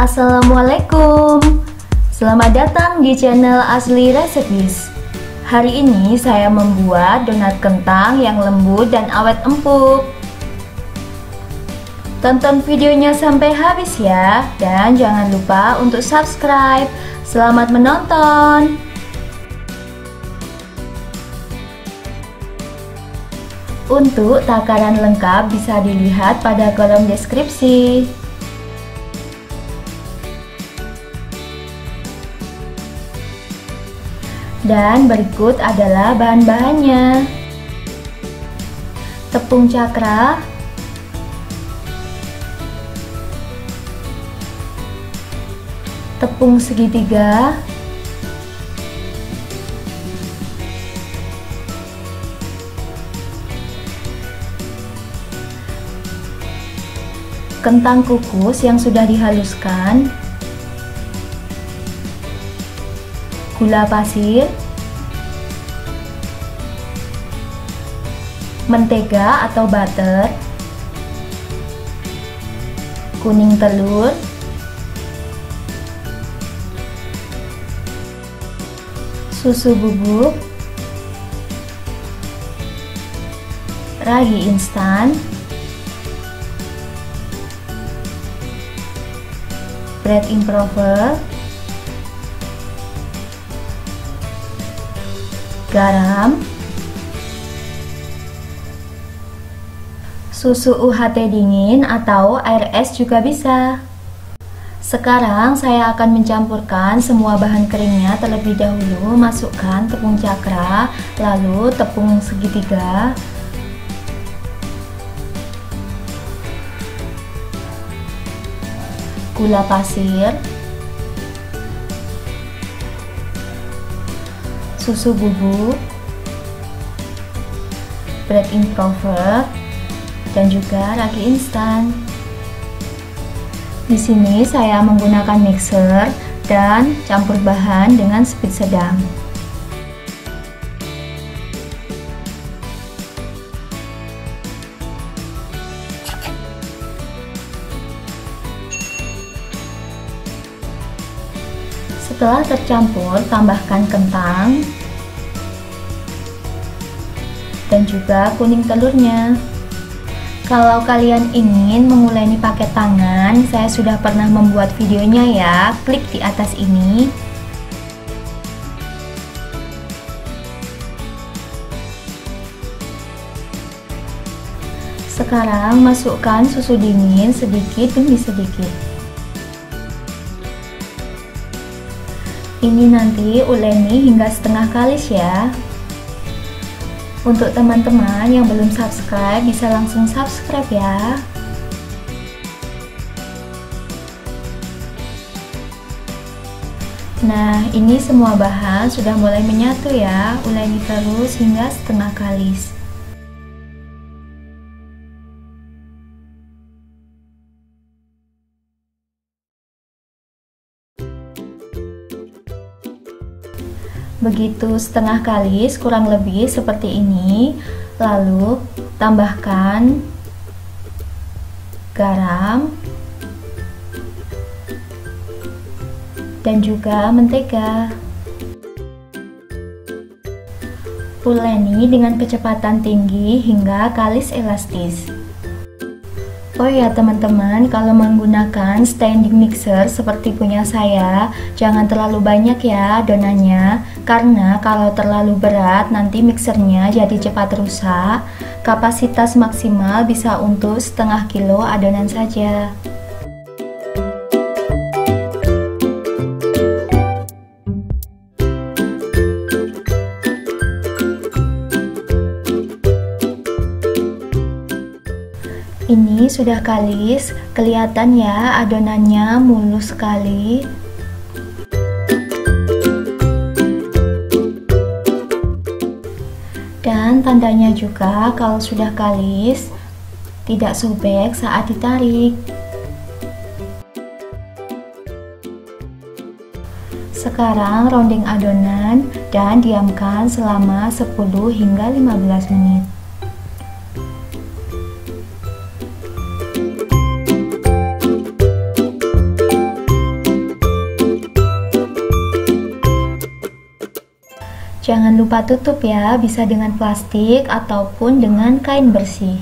Assalamualaikum. Selamat datang di channel Asli Recipes. Hari ini saya membuat donat kentang yang lembut dan awet empuk. Tonton videonya sampai habis ya, dan jangan lupa untuk subscribe. Selamat menonton. Untuk takaran lengkap bisa dilihat pada kolom deskripsi. Dan berikut adalah bahan-bahannya: tepung cakra, tepung segitiga, kentang kukus yang sudah dihaluskan, gula pasir, mentega atau butter, kuning telur, susu bubuk, ragi instan, bread improver, garam, susu UHT dingin atau air es juga bisa. Sekarang saya akan mencampurkan semua bahan keringnya terlebih dahulu. Masukkan tepung cakra, lalu tepung segitiga, gula pasir, susu bubuk, bread improver, dan juga ragi instan. Di sini saya menggunakan mixer dan campur bahan dengan speed sedang. Setelah tercampur, tambahkan kentang dan juga kuning telurnya. Kalau kalian ingin menguleni pakai tangan, saya sudah pernah membuat videonya ya, klik di atas ini. Sekarang masukkan susu dingin sedikit demi sedikit. Ini nanti uleni hingga setengah kalis ya. Untuk teman-teman yang belum subscribe, bisa langsung subscribe ya. Nah, ini semua bahan sudah mulai menyatu ya. Uleni terus hingga setengah kalis. Begitu setengah kalis, kurang lebih seperti ini. Lalu tambahkan garam dan juga mentega. Uleni dengan kecepatan tinggi hingga kalis elastis. Oh ya teman-teman, kalau menggunakan standing mixer seperti punya saya, jangan terlalu banyak ya adonannya, karena kalau terlalu berat nanti mixernya jadi cepat rusak. Kapasitas maksimal bisa untuk setengah kilo adonan saja. Ini sudah kalis, kelihatan ya adonannya mulus sekali. Dan tandanya juga kalau sudah kalis, tidak sobek saat ditarik. Sekarang rounding adonan dan diamkan selama 10 hingga 15 menit. Jangan lupa tutup ya, bisa dengan plastik ataupun dengan kain bersih.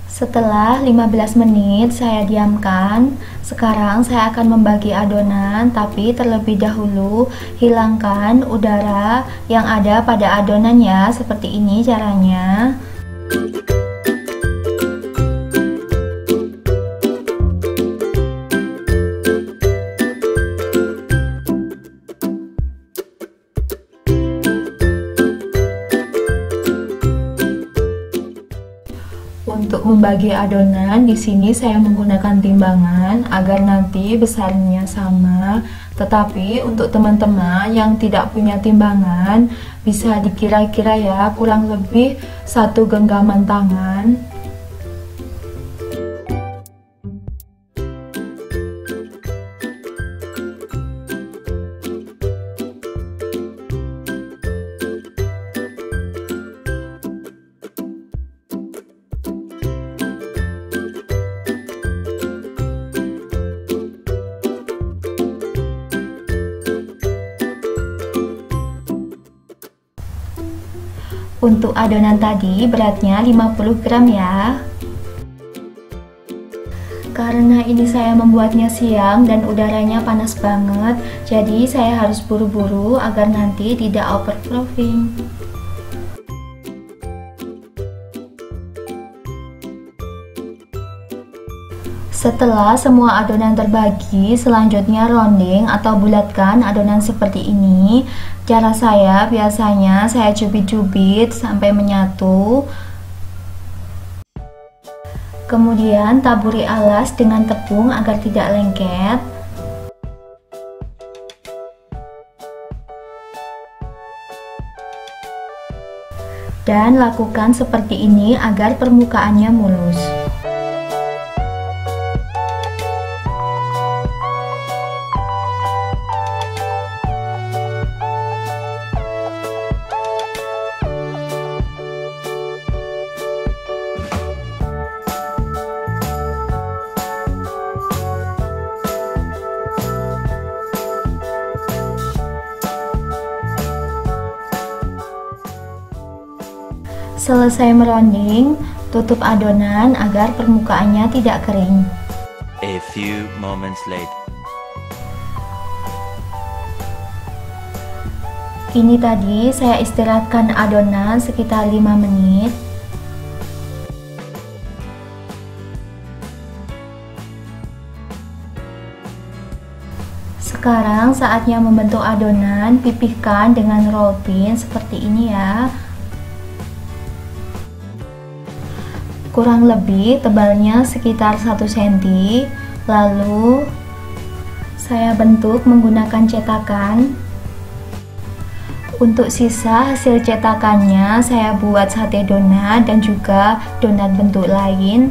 Setelah 15 menit saya diamkan, sekarang saya akan membagi adonan, tapi terlebih dahulu hilangkan udara yang ada pada adonan ya, seperti ini caranya. Untuk membagi adonan, di sini saya menggunakan timbangan agar nanti besarnya sama. Tetapi untuk teman-teman yang tidak punya timbangan, bisa dikira-kira ya, kurang lebih 1 genggaman tangan. Untuk adonan tadi beratnya 50 gram ya. Karena ini saya membuatnya siang dan udaranya panas banget, jadi saya harus buru-buru agar nanti tidak overflowing. Setelah semua adonan terbagi, selanjutnya rounding atau bulatkan adonan seperti ini. Cara saya biasanya saya cubit-cubit sampai menyatu. Kemudian taburi alas dengan tepung agar tidak lengket. Dan lakukan seperti ini agar permukaannya mulus. Selesai meronding, tutup adonan agar permukaannya tidak kering. A few moments later. Ini tadi saya istirahatkan adonan sekitar 5 menit. Sekarang saatnya membentuk adonan, pipihkan dengan roll pin seperti ini ya. Kurang lebih tebalnya sekitar 1 cm. Lalu saya bentuk menggunakan cetakan. Untuk sisa hasil cetakannya saya buat sate donat dan juga donat bentuk lain.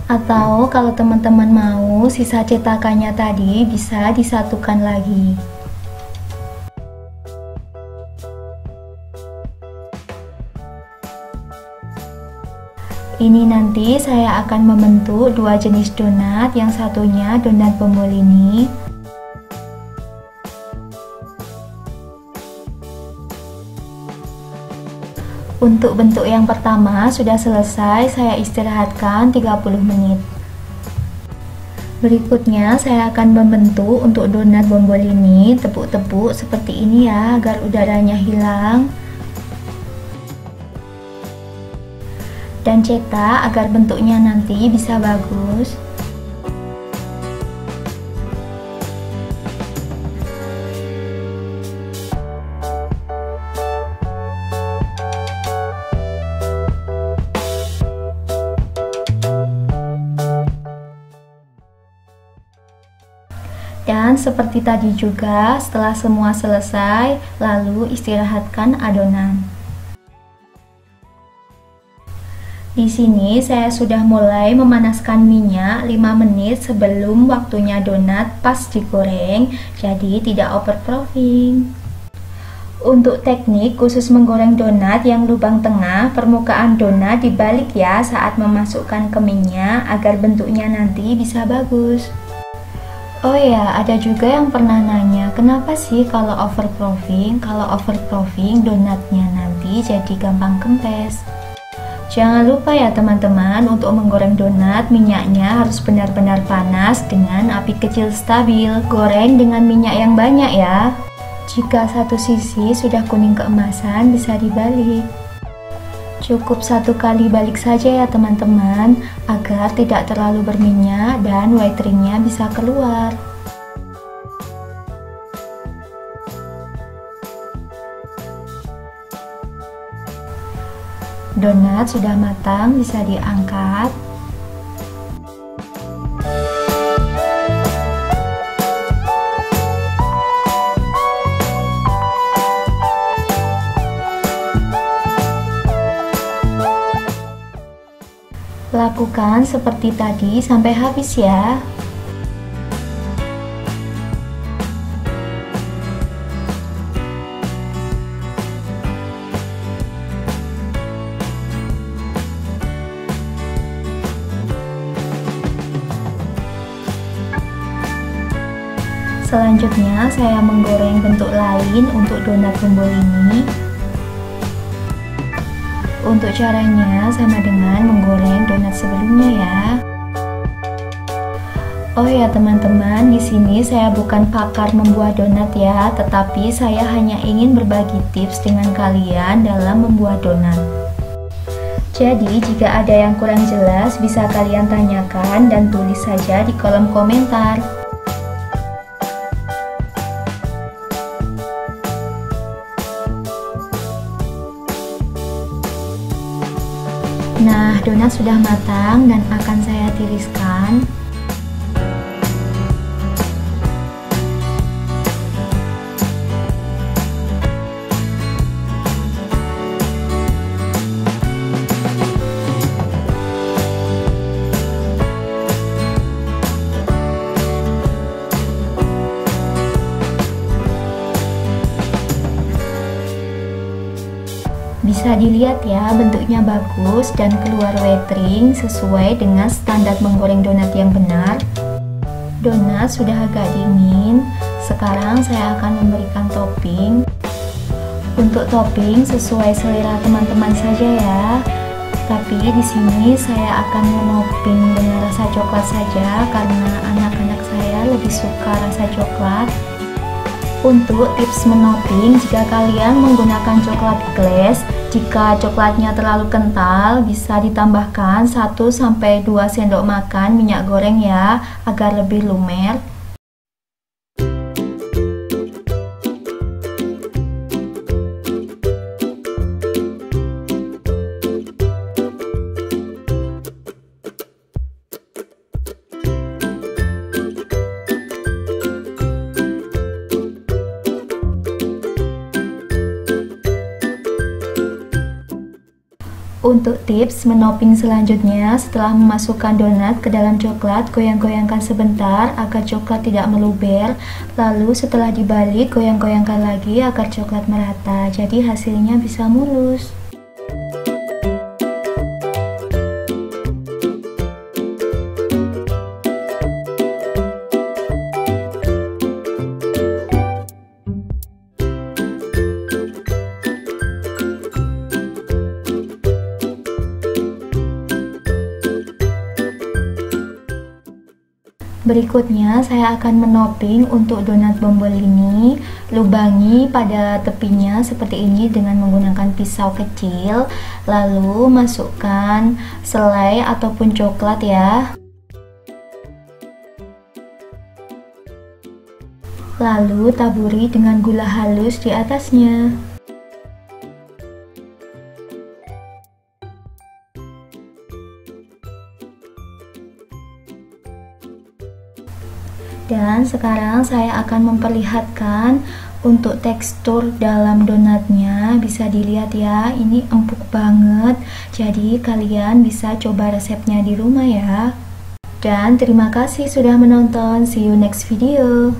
Atau kalau teman-teman mau sisa cetakannya tadi bisa disatukan lagi. Ini nanti saya akan membentuk 2 jenis donat, yang satunya donat bombolini. Untuk bentuk yang pertama sudah selesai, saya istirahatkan 30 menit. Berikutnya saya akan membentuk untuk donat bombolini, tepuk-tepuk seperti ini ya agar udaranya hilang. Dan cetak agar bentuknya nanti bisa bagus. Dan seperti tadi juga, setelah semua selesai, lalu istirahatkan adonan. Di sini saya sudah mulai memanaskan minyak 5 menit sebelum waktunya donat pas digoreng, jadi tidak overflowing. Untuk teknik khusus menggoreng donat yang lubang tengah, permukaan donat dibalik ya saat memasukkan ke minyak agar bentuknya nanti bisa bagus. Oh ya, ada juga yang pernah nanya, kenapa sih kalau overproofing donatnya nanti jadi gampang kempes? Jangan lupa ya teman-teman, untuk menggoreng donat minyaknya harus benar-benar panas dengan api kecil stabil. Goreng dengan minyak yang banyak ya. Jika satu sisi sudah kuning keemasan, bisa dibalik. Cukup satu kali balik saja ya teman-teman, agar tidak terlalu berminyak dan white ringnya bisa keluar. Donat sudah matang, bisa diangkat. Lakukan seperti tadi sampai habis ya. Selanjutnya saya menggoreng bentuk lain untuk donat gembul ini. Untuk caranya sama dengan menggoreng donat sebelumnya ya. Oh ya teman-teman, di sini saya bukan pakar membuat donat ya, tetapi saya hanya ingin berbagi tips dengan kalian dalam membuat donat. Jadi jika ada yang kurang jelas bisa kalian tanyakan dan tulis saja di kolom komentar. Nah, donat sudah matang dan akan saya tiriskan. Bisa dilihat ya, bentuknya bagus dan keluar white ring sesuai dengan standar menggoreng donat yang benar. Donat sudah agak dingin. Sekarang saya akan memberikan topping. Untuk topping sesuai selera teman-teman saja ya. Tapi di sini saya akan menopping dengan rasa coklat saja karena anak-anak saya lebih suka rasa coklat. Untuk tips menopping, jika kalian menggunakan coklat glass, jika coklatnya terlalu kental, bisa ditambahkan 1-2 sendok makan minyak goreng ya, agar lebih lumer. Untuk tips menopping selanjutnya, setelah memasukkan donat ke dalam coklat, goyang-goyangkan sebentar agar coklat tidak meluber. Lalu setelah dibalik, goyang-goyangkan lagi agar coklat merata, jadi hasilnya bisa mulus. Berikutnya saya akan menopping untuk donat bombol ini. Lubangi pada tepinya seperti ini dengan menggunakan pisau kecil. Lalu masukkan selai ataupun coklat ya. Lalu taburi dengan gula halus di atasnya. Dan sekarang saya akan memperlihatkan untuk tekstur dalam donatnya. Bisa dilihat ya, ini empuk banget. Jadi kalian bisa coba resepnya di rumah ya. Dan terima kasih sudah menonton. See you next video.